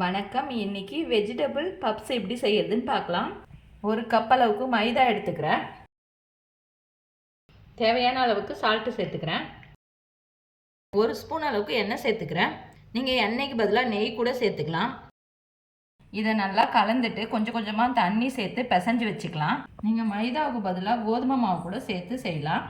வணக்கம். இன்னைக்கு vegetable puffs எப்படி செய்யறதுன்னு பார்க்கலாம். ஒரு கப் அளவுக்கு மைதா எடுத்துக்கிறேன். தேவையான அளவுக்கு சால்ட்டு சேர்த்துக்கிறேன். ஒரு ஸ்பூன் அளவுக்கு எண்ணெய் சேர்த்துக்கிறேன். நீங்கள் எண்ணெய்க்கு பதிலாக நெய் கூட சேர்த்துக்கலாம். இதை நல்லா கலந்துட்டு கொஞ்சம் கொஞ்சமாக தண்ணி சேர்த்து பிசைஞ்சு வச்சுக்கலாம். நீங்கள் மைதாவுக்கு பதிலாக கோதுமை மாவு கூட சேர்த்து செய்யலாம்.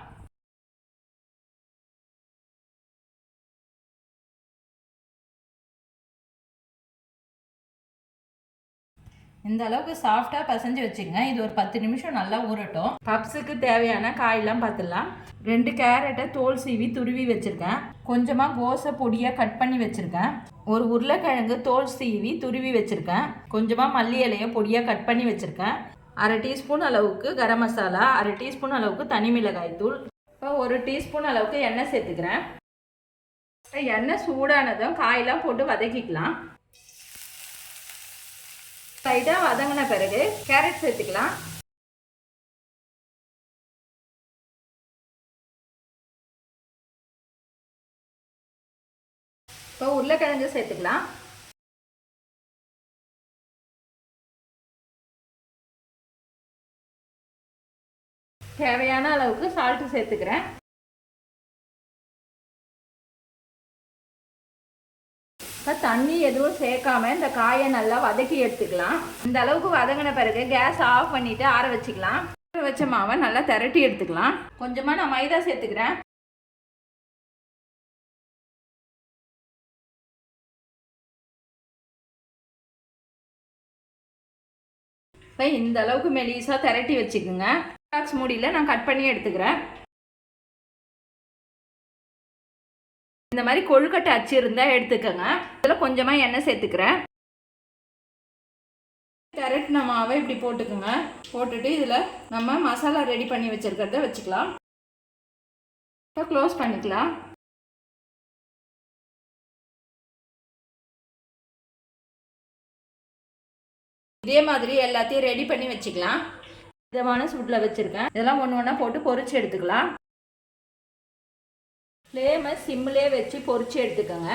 இந்த அளவுக்கு சாஃப்டாக பசைஞ்சு வச்சுங்க. இது ஒரு 10 நிமிஷம் நல்லா ஊறட்டும். பப்ஸுக்கு தேவையான காயெல்லாம் பார்த்துடலாம். 2 கேரட்டை தோல் சீவி துருவி வச்சுருக்கேன். கொஞ்சமாக கோஸை பொடியாக கட் பண்ணி வச்சுருக்கேன். ஒரு உருளைக்கிழங்கு தோல் சீவி துருவி வச்சுருக்கேன். கொஞ்சமாக மல்லி இலையை பொடியாக கட் பண்ணி வச்சுருக்கேன். 1/2 டீஸ்பூன் அளவுக்கு கரம் மசாலா, 1/2 டீஸ்பூன் அளவுக்கு தனி மிளகாய் தூள். இப்போ 1 டீஸ்பூன் அளவுக்கு எண்ணெய் சேர்த்துக்கிறேன். எண்ணெய் சூடானதும் காயெல்லாம் போட்டு வதக்கிக்கலாம். லைட்டாக வதங்கின பிறகு கேரட் சேர்த்துக்கலாம். இப்போ உருளைக்கிழங்கு சேர்த்துக்கலாம். தேவையான அளவுக்கு சால்ட்டு சேர்த்துக்கிறேன். இப்போ தண்ணி எதுவும் சேர்க்காம இந்த காயை நல்லா வதக்கி எடுத்துக்கலாம். இந்த அளவுக்கு வதங்கின பிறகு கேஸ் ஆஃப் பண்ணிவிட்டு ஆற வச்சுக்கலாம். ஆற வச்ச மாவை நல்லா திரட்டி எடுத்துக்கலாம். கொஞ்சமாக நான் மைதா சேர்த்துக்கிறேன். இப்போ இந்த அளவுக்கு மெலிசாக திரட்டி வச்சுக்கோங்க. பாக்ஸ் மூடியில் நான் கட் பண்ணி எடுத்துக்கிறேன். இந்த மாதிரி கொழுக்கட்டை அச்சு இருந்தால் எடுத்துக்கோங்க. இதில் கொஞ்சமாக எண்ணெய் சேர்த்துக்கிறேன். திரட்டின மாவை இப்படி போட்டுக்கோங்க. போட்டுட்டு இதில் நம்ம மசாலா ரெடி பண்ணி வச்சுருக்கிறத வச்சுக்கலாம். இப்போ க்ளோஸ் பண்ணிக்கலாம். இதே மாதிரி எல்லாத்தையும் ரெடி பண்ணி வச்சுக்கலாம். விதமான சூட்டில் வச்சுருக்கேன். இதெல்லாம் ஒன்று ஒன்றா போட்டு பொரிச்சு எடுத்துக்கலாம். ஃப்ளேமை சிம்மிலே வச்சு பொரிச்சு எடுத்துக்கோங்க.